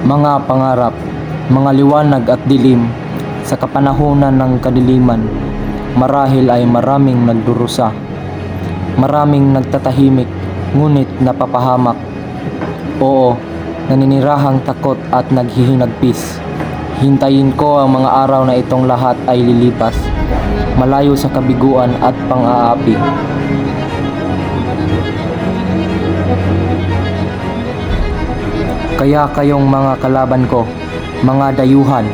Mga pangarap, mga liwanag at dilim, sa kapanahunan ng kadiliman, marahil ay maraming nagdurusa, maraming nagtatahimik, ngunit napapahamak. Oo, naninirahang takot at naghihinagpis. Hintayin ko ang mga araw na itong lahat ay lilipas, malayo sa kabiguan at pang-aapi. Kaya kayong mga kalaban ko, mga dayuhan,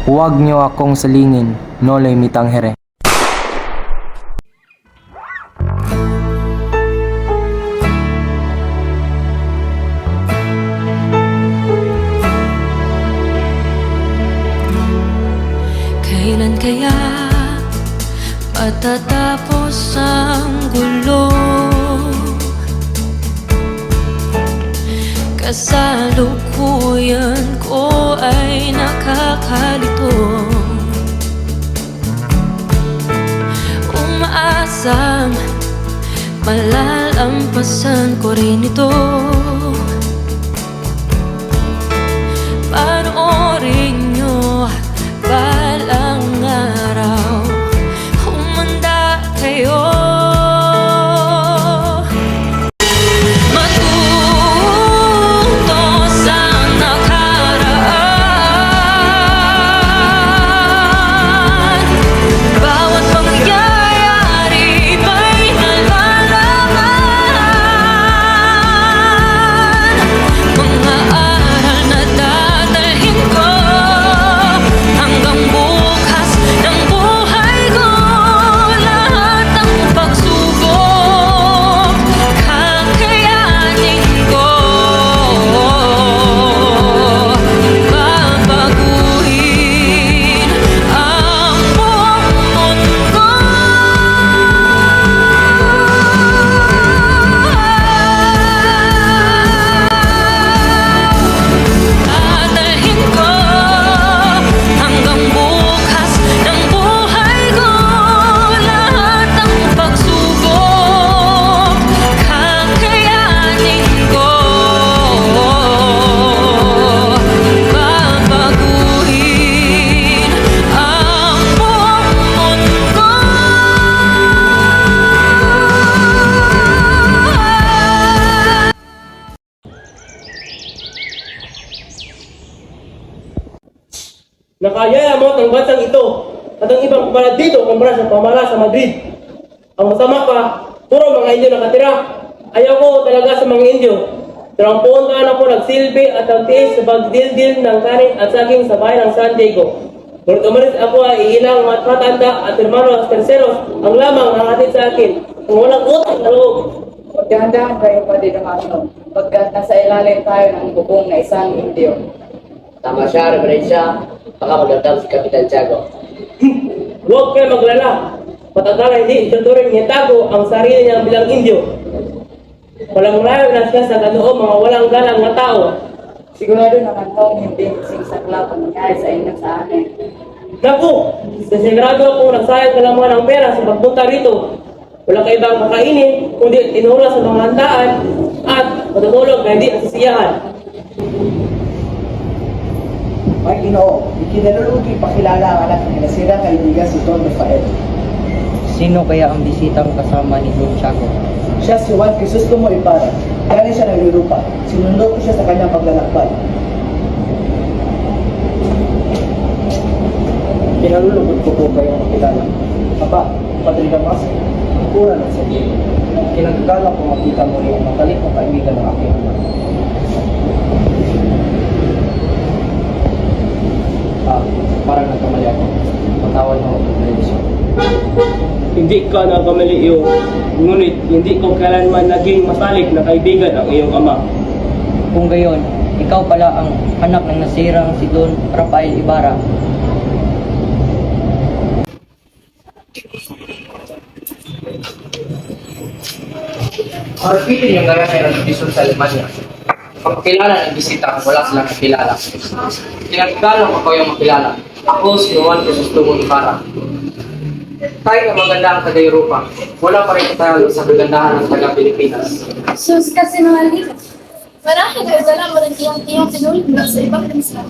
huwag niyo akong salingin, nolay mitanghere. Kailan kaya matatapos ang gulo? Kasalukuyan ko ay nakakalito, umaasang malalampasan ko rin ito. Panoorin nyo balang araw, humanda kayo. Nakayaya mo ang bansang ito at ang ibang pamalat dito kumpara sa pamala sa Madrid. Ang masama pa, puro mga Indio nakatira. Ayaw ko talaga sa mga Indio. Pero ang puuntaan ako nagsilbi at nagtiis sa pagdildil ng kanin at saging sa bayan ng San Diego. Ngunit umalis ako ay ilang matanda at hermano terceros ang lamang nakatid sa akin. Kung walang utang na loob. Magdahan kayo pa din ang ano, pagkat nasa ilalim tayo ng bubong na isang Indio. Tama siya, Reverensya. Baka magandang si Kapitan Tiago. Huwag kayo maglala. Patagala hindi ituturing niya tago ang sarili niya bilang Indio. Walang layo na siya sa ganoong mga walang galang na tao. Sigurado naman kong hindi singsaklap ang nangyari sa inyo sa amin. Naku! Sigurado akong nagsayang ka naman ng pera sa pagpunta rito. Wala kayo ibang kakainin, kundi tinula sa mga handaan at matutulog na hindi asisiyahan. May Ginoo, ikinalulugi pakilala ang anak ng nasirang kaibigan si Don Rafael. Sino kaya ang bisitang kasama ni Don Tiago? Siya si Juan Crisostomo Ibarra. Galing siya ng Europa. Sinundo ko siya sa kanyang paglalakbay. Kinalulugod ko po kayong makilala. Papa, Padre Damas, pura ng San Diego. Kinagkakala ko makita mo yung matalik na kaibigan ng aking anak. Parang nagkamali ako. Patawad mo ako, Reverensya. Hindi ka nagkamali iyo, ngunit hindi ko kailanman naging masalik na kaibigan ang iyong ama. Kung gayon, ikaw pala ang anak ng nasirang si Don Rafael Ibarra. Marpitin yung gagawin ng nobisyon sa Alemania. Pagkakilala ng bisita, wala silang nakilala. Kinagkala ko yung makilala. Ako si Juan Crisostomo Ibarra. Tayo ang maganda ang taga-Europa. Wala pa rin tayo sa kagandahan ng taga-Pilipinas. Sus kasi mga likas. Marami kayo dala mo rin tiyong tinulit na sa ibang bansa.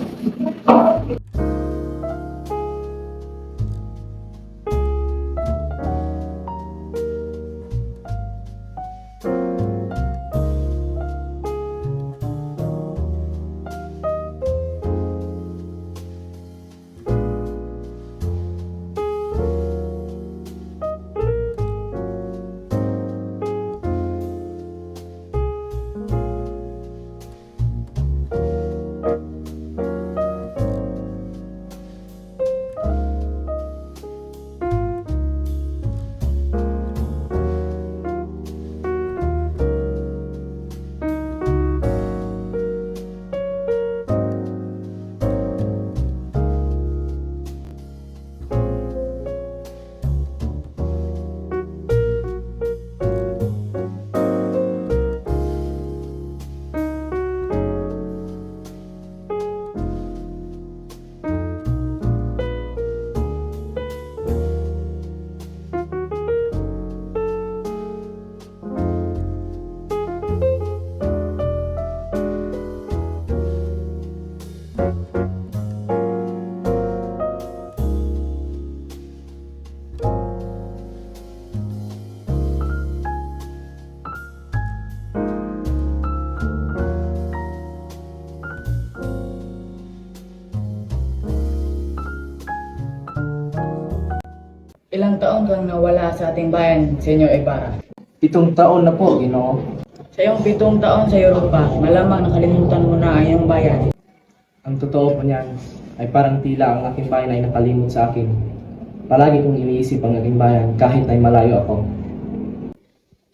Ilang taon kang nawala sa ating bayan, Senyor Ibarra? 7 taon na po, Ginoo. Sa iyong 7 taon sa Europa, malamang nakalimutan mo na ang iyong bayan. Ang totoo po niyan ay parang tila ang aking bayan ay nakalimot sa akin. Palagi kong iniisip ang aking bayan kahit ay malayo ako.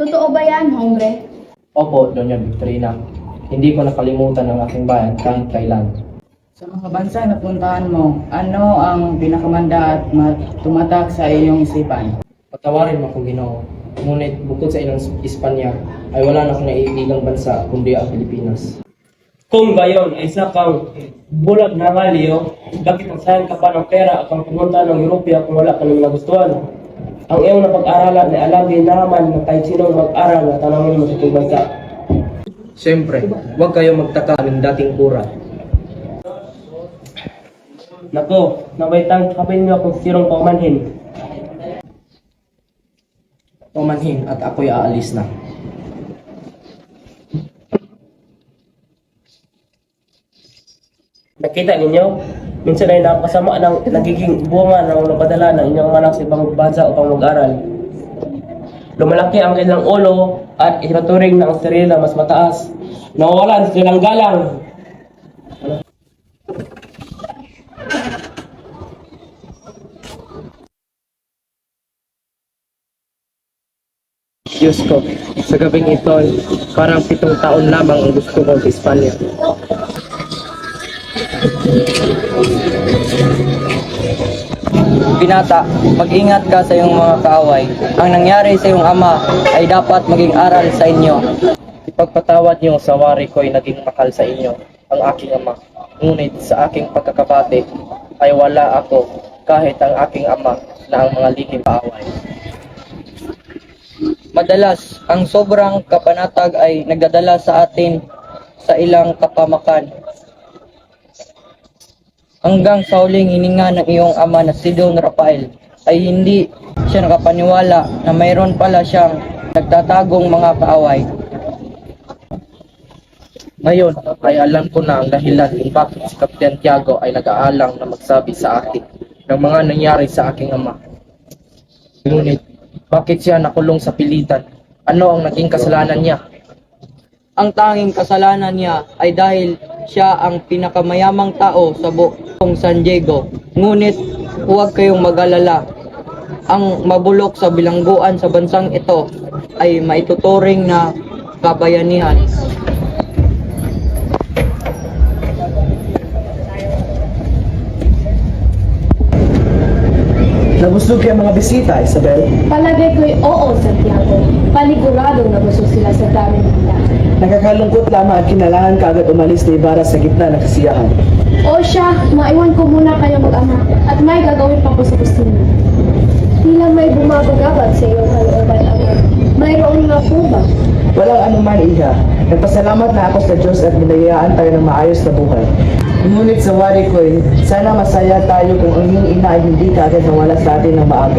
Totoo ba yan, hombre? Opo, Doña Victorina. Hindi ko nakalimutan ang aking bayan kahit kailan. Sa mga bansa na puntahan mo, ano ang pinakamanda at tumatak sa iyong isipan? Patawarin mo ako, Ginoo. Ngunit bukod sa ilang Espanya, ay wala na akong naiibigang bansa kundi ang Pilipinas. Kung gayon ay isa kang bulag na ngaliyo, bakit magsayan ka pa ng pera at ang pumunta ng Europea kung wala ka naman nagustuhan? Ang iyong napag-aralan ay alagin naman na kahit sinong mag-aral na tanawin mo sa itong bansa. Siyempre, huwag kayo magtaka ng dating kura. Nako, nabaitang kapin niyo kung sirong pamanhin. Pumanhin at ako'y aalis na. Nakita ninyo, minsan ay napakasama ng nagiging bunga ng napadala ng inyong anak sa ibang bansa upang mag-aral. Lumalaki ang kanilang ulo at itinuturing ng sarili na mas mataas. Nawawalan sa kanilang galang. Diyos ko, sa gabing ito, parang 7 taon lamang ang gusto ko sa Espanya. Binata, mag-ingat ka sa iyong mga kaaway. Ang nangyari sa iyong ama ay dapat maging aral sa inyo. Ipagpatawad niyo sa wari ko'y naging mahal sa inyo, ang aking ama. Ngunit sa aking pagkakabate ay wala ako kahit ang aking ama na ang mga lihim kaaway. Madalas, ang sobrang kapanatag ay nagdadala sa atin sa ilang kapamakan. Hanggang sa huling hininga ng iyong ama na si Don Rafael ay hindi siya nakapaniwala na mayroon pala siyang nagtatagong mga kaaway. Ngayon ay alam ko na ang dahilan kung bakit si Kapitan Tiago ay nag-aalang na magsabi sa akin ng mga nangyari sa aking ama. Ngunit, bakit siya nakulong sa pilitan? Ano ang naging kasalanan niya? Ang tanging kasalanan niya ay dahil siya ang pinakamayamang tao sa buong San Diego. Ngunit huwag kayong mag-alala. Ang mabulok sa bilangguan sa bansang ito ay maituturing na kabayanihan. Nabusog kay mga bisita, Isabel. Palagay ko'y oo, Santiago. Paniguradong nabusog sila sa dami nila. Nakakalungkot lamang at kinailangan ka agad umalis ni Ibarra sa gitna ng kasiyahan. O siya, maiwan ko muna kayo mag-ama at may gagawin pa ko sa kusina. Tila may bumabagabag sa iyong kalooban, ama. Mayroon nga po ba? Walang anuman, Iha. Nagpasalamat na ako sa Diyos at binayaan tayo ng maayos na buhay. Ngunit sa wari ko'y, sana masaya tayo kung ang iyong ina ay hindi kaagad nawala sa atin ng maaga.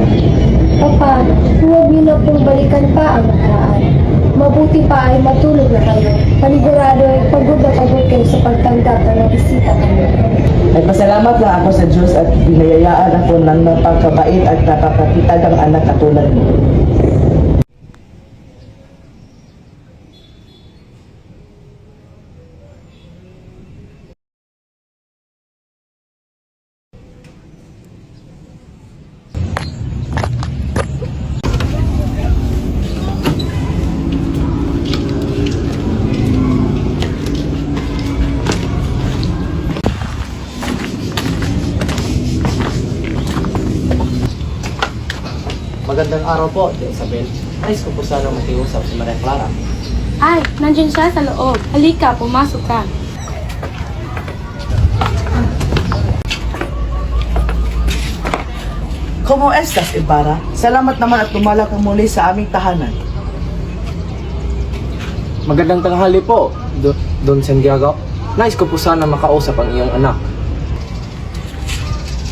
Papa, huwag niyo na pong balikan pa ang nakaraan. Mabuti pa ay matulog na kayo. Panigurado ay pagod na pagod kayo sa pagtanggap na nabisita kami. Nagpasalamat lang ako sa Diyos at binayayaan ako ng napakabait at napakakitagang anak katulad mo. Magandang araw po, Ate Isabel. Nais ko po sana makiusap si Maria Clara. Ay, nandiyan siya sa loob. Halika, pumasok ka. Como estas, Ibarra? Salamat naman at tumala ka muli sa aming tahanan. Magandang tanghali po, Don Santiago. Nais ko po sana makausap ang iyong anak.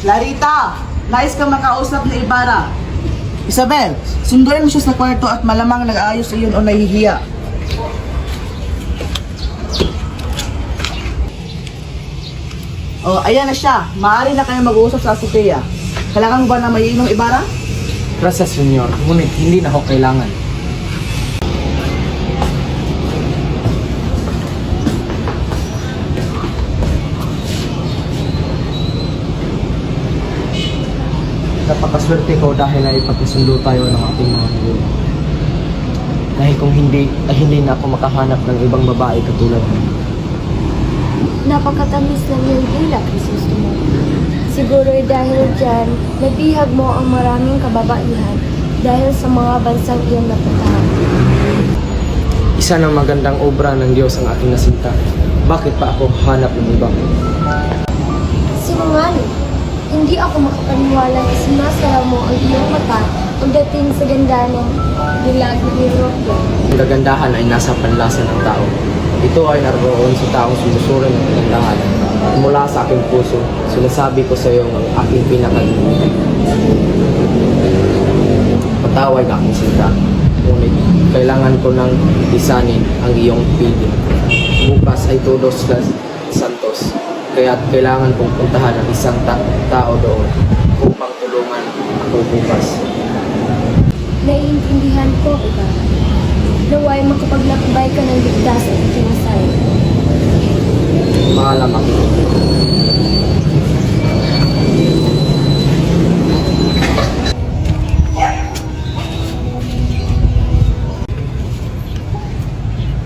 Larita! Nais ka makausap ni Ibarra. Isabel, sunduin mo siya sa kwarto at malamang nag-aayos iyon o nahihiya. Oh, ayan na siya. Maaari na kayo mag-uusap sa Sophia. Kailangan mo ba na maiinom, Ibarra? Gracias, Senyor. Ngunit hindi na ako kailangan. Napakaswerte ko dahil ay pagkasundo tayo ng ating mga magulang. Dahil kung hindi, ay hindi na ako makahanap ng ibang babae katulad mo. Napakatamis ng iyong dila, Kristo mo. Siguro dahil dyan, nabihag mo ang maraming kababaihan dahil sa mga bansang iyong napuntahan. Isa ng magandang obra ng Diyos ang aking nasinta. Bakit pa ako hanap ng iba? Sinungaling, hindi ako makapaniwala na sinasara mo ang iyong mata pagdating sa ganda ng dilag ng Europeo. Ang kagandahan ay nasa panlasa ng tao. Ito ay naroon sa taong sinusuri ng kagandahan. Mula sa aking puso, sinasabi ko sa iyo ang aking pinakalimutan. Patawad aking sinta. Ngunit kailangan ko nang lisanin ang iyong piling. Bukas ay Todos los Santos. Kaya kailangan kong puntahan ang isang tao doon upang tulungan ako bukas. Naiintindihan ko, iba. Naway makapaglakbay ka ng ligtas at ikinasay. Maalam ako.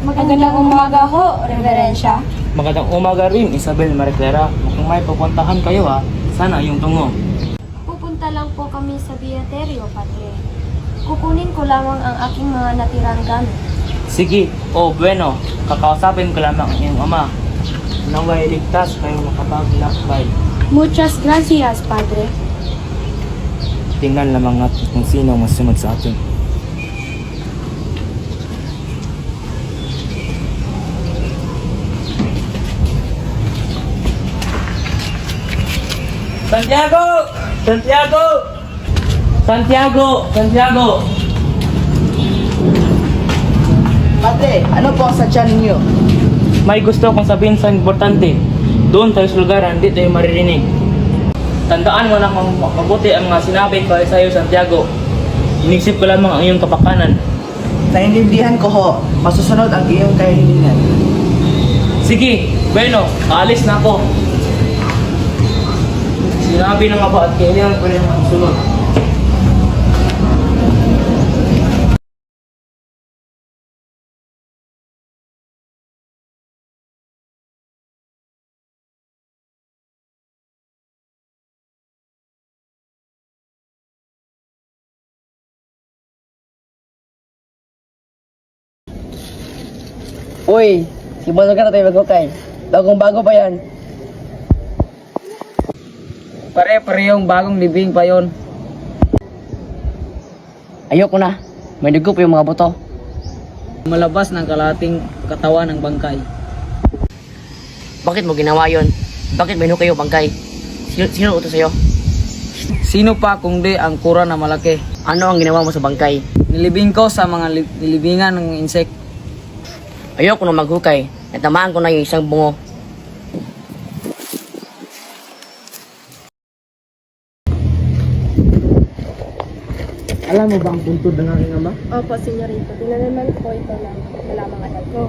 Magandang umaga ho, Reverensya. Magandang umaga rin, Isabel Maria Clara. Mukhang may pupuntahan kayo ha. Sana yung tungo. Pupunta lang po kami sa Beaterio, Padre. Kukunin ko lamang ang aking mga natirang gamit. Sige, bueno. Kakausapin ko lamang ang iyong ama. Naway ligtas kayo makapaglakbay. Muchas gracias, Padre. Tingnan lamang natin kung sino ang masunod sa atin. Santiago! Santiago! Santiago! Santiago! Padre, ano po ang sadya ninyo? May gusto kong sabihin sa importante. Doon tayo sa lugar na hindi tayo maririnig. Tandaan mo na kung mabuti ang mga sinabi ko sa iyo, Santiago. Inisip ko lamang ang iyong kapakanan. Naintindihan ko ho. Masusunod ang iyong kahilingan. Sige, bueno, aalis na ako. Sinabi na nga ba at kailangan ko rin ang sunod. Uy, si Bologa na tayo maghukay. Bagong bago pa yan. Pare-parehong bagong libing pa yon. Ayoko na. May dugo pa yung mga buto. Malabas ng kalating katawan ng bangkay. Bakit mo ginawa yon? Bakit may kayo bangkay? Sino utos sa'yo? Sino pa kung di ang kura na malaki? Ano ang ginawa mo sa bangkay? Nilibing ko sa mga nilibingan ng insect. Ayoko na maghukay. Natamaan ko na yung isang bungo. Alam mo ba ang puntod ng aking ama? Opo, senyorito. Tinalaman ko ito lang. Wala mga anak ko.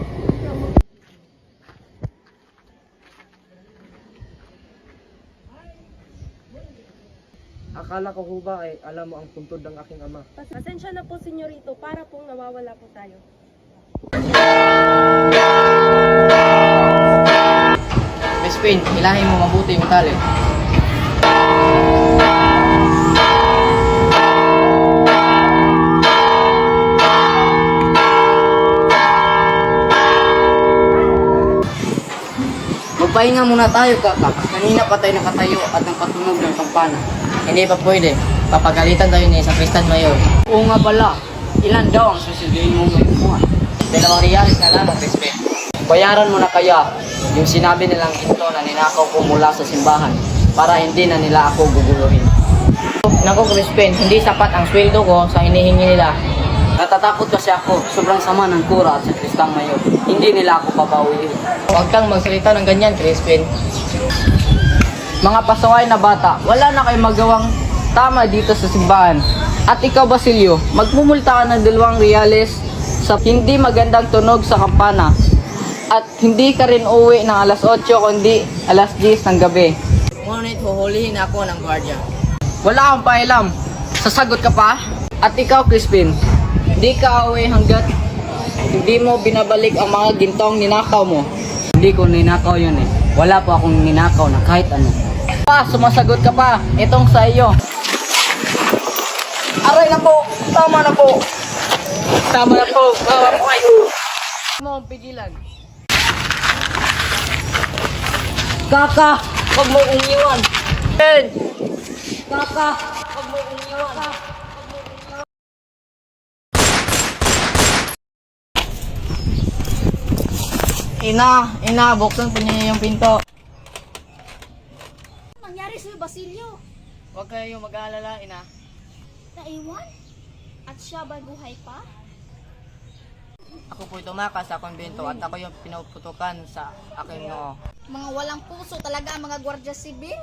Akala ko ba ay alam mo ang puntod ng aking ama? Pasensya na po, senyorito. Para pong nawawala po tayo. Miss Queen, ilahin mo mabuti yung tali. Magpahinga muna tayo, kaka. Kanina pa tayo nakatayo at napatunog ng kampana. Hindi pa pwede. Papagalitan tayo ni sa Kristan Mayor. Oo nga pala. Ilan daw ang susunduin mong may buwan? 2 reals na lang, Crispin. Bayaran mo na kaya yung sinabi nilang ito na ninakaw ko mula sa simbahan para hindi na nila ako guguluhin. Naku, Crispin, hindi sapat ang sweldo ko sa hinihingi nila. Natatakot kasi ako, sobrang sama ng kura at sa Kristang Mayor. Hindi nila ako papawiin. Huwag kang magsalita ng ganyan, Crispin. Mga pasaway na bata, wala na kayong magawang tama dito sa simbahan. At ikaw, Basilio, magmumulta ka ng 2 reales sa hindi magandang tunog sa kampana. At hindi ka rin uwi ng alas 8 kundi alas 10 ng gabi. Ngunit huhulihin ako ng gwardiya. Wala akong pakialam. Sasagot ka pa? At ikaw, Crispin, hindi ka uwi hanggat hindi mo binabalik ang mga gintong ninakaw mo. Hindi ko ninakaw yun eh. Wala po akong ninakaw na kahit ano. Pa, sumasagot ka pa. Itong sa iyo. Aray na po! Tama na po! Tama na po! Tama po kayo! Mo ang pigilan. Kaka! Huwag mo uniwan! Ben! Kaka! Huwag mo uniwan! Ina, buksan po niya yung pinto. Nangyari sa'yo, Basilio? Huwag kayong mag-aalala, ina. Naiwan? At siya ba'y buhay pa? Ako po'y tumakas sa kumbento at ako yung pinuputukan sa aking noo. Mga walang puso talaga ang mga gwardiya sibil?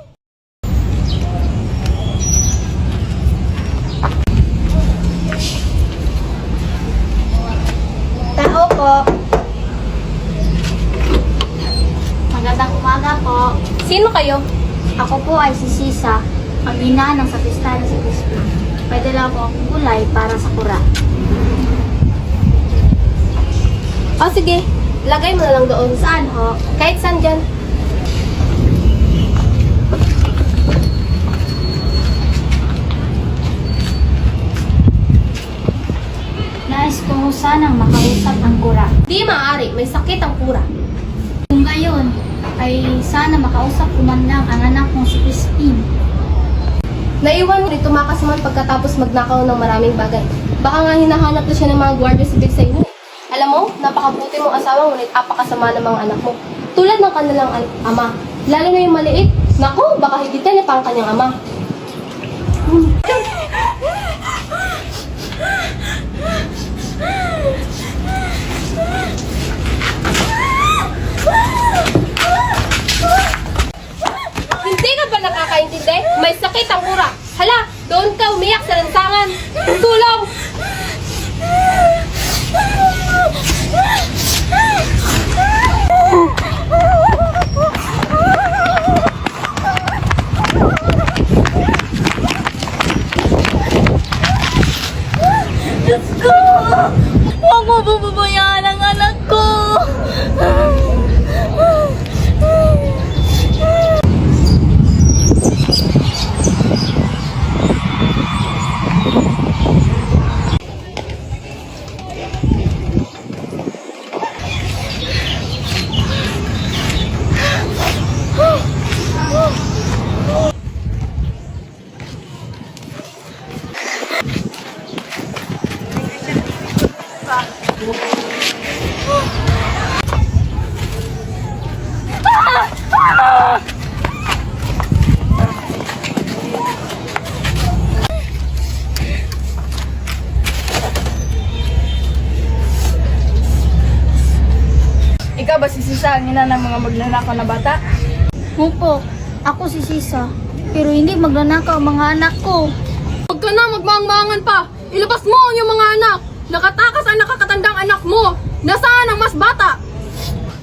Tao po. Magandang umaga po. Sino kayo? Ako po ay si Sisa, ang ina ng sakristan si Crispin. Pwede lang po akong gulay para sa kura. O sige, lagay mo na lang doon. Saan ho? Kahit saan dyan. Nais ko sanang makausap ang kura. Di maaari, may sakit ang kura. Kung gayon, ay sana makausap ko man lang ang anak kong si Crispin. Naiwan mo rin tumakas man pagkatapos magnakaw ng maraming bagay. Baka nga hinahanap na siya ng mga gwardiya sibil sa inyo. Alam mo, napakabuti mong asawa, ngunit apakasama ng mga anak mo. Tulad ng kanilang ama. Lalo na yung maliit. Naku, baka higitan niya pa ang kanyang ama. Hindi ka ba nakakaintindi? May sakit ang kura. Hala, doon ka umiyak sa lansangan. Tulong! Diyos ko! Huwag mo bububayaan ang anak ko! ba si Sisa ang ina ng mga magnanakaw na bata? Opo, ako si Sisa. Pero hindi magnanakaw ang mga anak ko. Huwag ka na magmaang-maangan pa! Ilabas mo ang iyong mga anak! Nakatakas ang nakakatandang anak mo! Nasaan ang mas bata?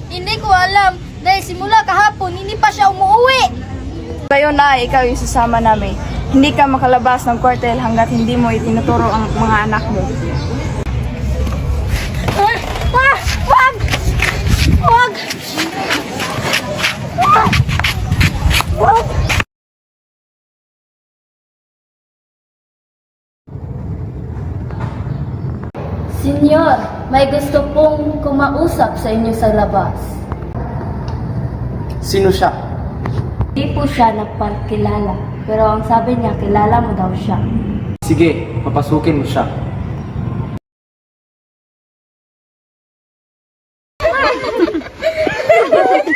Hindi ko alam. Dahil simula kahapon, hindi pa siya umuwi. Ngayon na ikaw yung sasama namin. Hindi ka makalabas ng kwartel hanggat hindi mo itinuturo ang mga anak mo. Wag! Wag! Wag! Senyor, may gusto pong kumausap sa inyo sa labas. Sino siya? Di po siya nagpakilala, pero ang sabi niya, kilala mo daw siya. Sige, papasukin mo siya.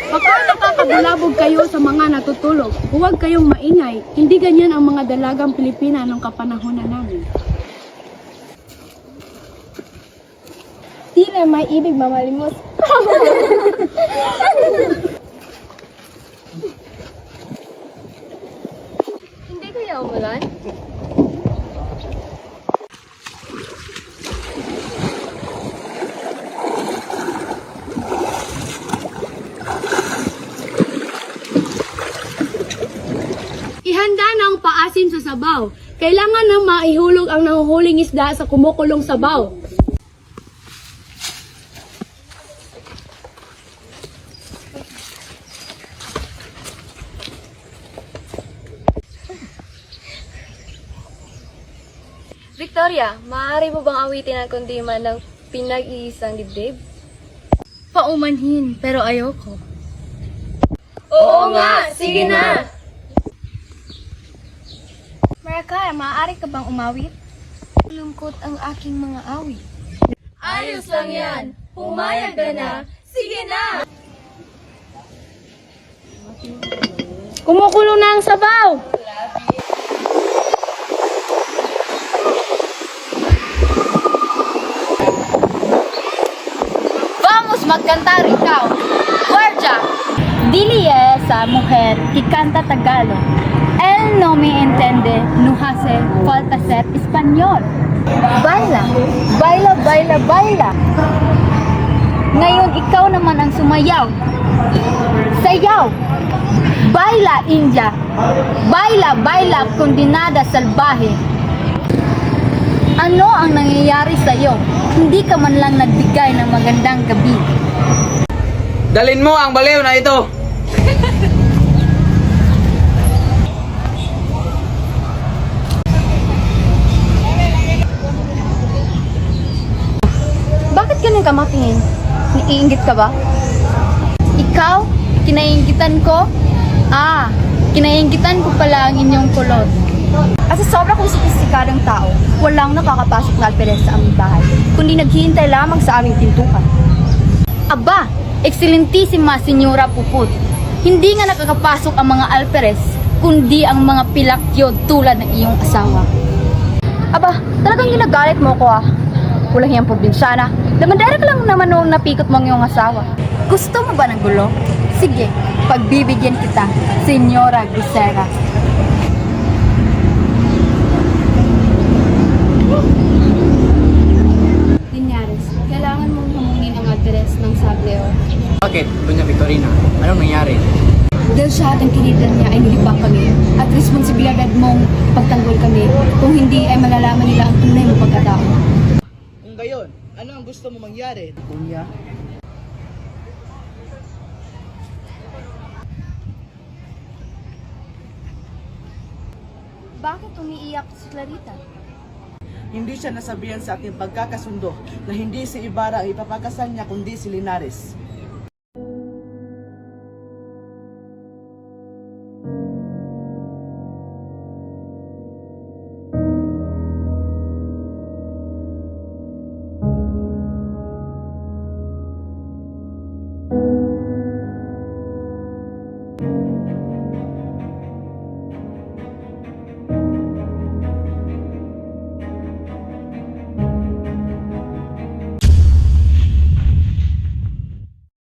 Baka nakakabulabog kayo sa mga natutulog. Huwag kayong maingay. Hindi ganyan ang mga dalagang Pilipina nung kapanahonan namin. Tila may ibig mamalimos. Hindi kaya umulan? Ihanda na ang paasim sa sabaw. Kailangan nang maihulog ang nahuhuling isda sa kumukulong sabaw. Victoria, maaari mo bang awitin ang kundiman ng pinag-iisang dibdib? Paumanhin, pero ayoko. Oo nga, sige na! Maracay, maaari ka bang umawit? Lungkot ang aking mga awit. Ayos lang yan! Pumayag ka na! Sige na! Kumukulo na ang sabaw! Vamos magcantar ikaw! Guardia! Dili esa mujer que canta Tagalog. Él no me entiende, no hace falta ser español. Baila, baila, baila, baila. Ngayon ikaw naman ang sumayaw. Sayaw. Baila, India. Baila, baila, kondenada salbahe. Ano ang nangyayari sa'yo? Hindi ka man lang nagbigay ng magandang gabi. Dalin mo ang baliw na ito. Bakit ganun ka matingin? Naiinggit ka ba? Ikaw? Kinainggitan ko? Ah, kinainggitan ko pala ang inyong kulot. At sa sobra kong sopistikadong tao, walang nakakapasok na alperes sa aming bahay, kundi naghihintay lamang sa aming pintuan. Aba, ekselentissima Senyora Puput. Hindi nga nakakapasok ang mga alperes, kundi ang mga pilakyod tulad ng iyong asawa. Aba, talagang ginagalit mo ko ah. Walang hiyang probinsyana. Damandara ka lang naman noong napikot mo ang iyong asawa. Gusto mo ba ng gulo? Sige, pagbibigyan kita, Senyora Gusera. Linyares, kailangan mong hamunin ang address ng Sableo. Bakit, Doña Victorina? Anong nangyari? Dahil siya at ang kinitan niya ay nilibang kami at responsibilidad mong pagtanggol kami. Kung hindi ay malalaman nila ang tunay mo pagkatao. Kung gayon, ano ang gusto mo mangyari, Kuya? Bakit umiiyak si Clarita? Hindi siya nasabihan sa ating pagkakasundo na hindi si Ibarra ang ipapakasal niya kundi si Linares.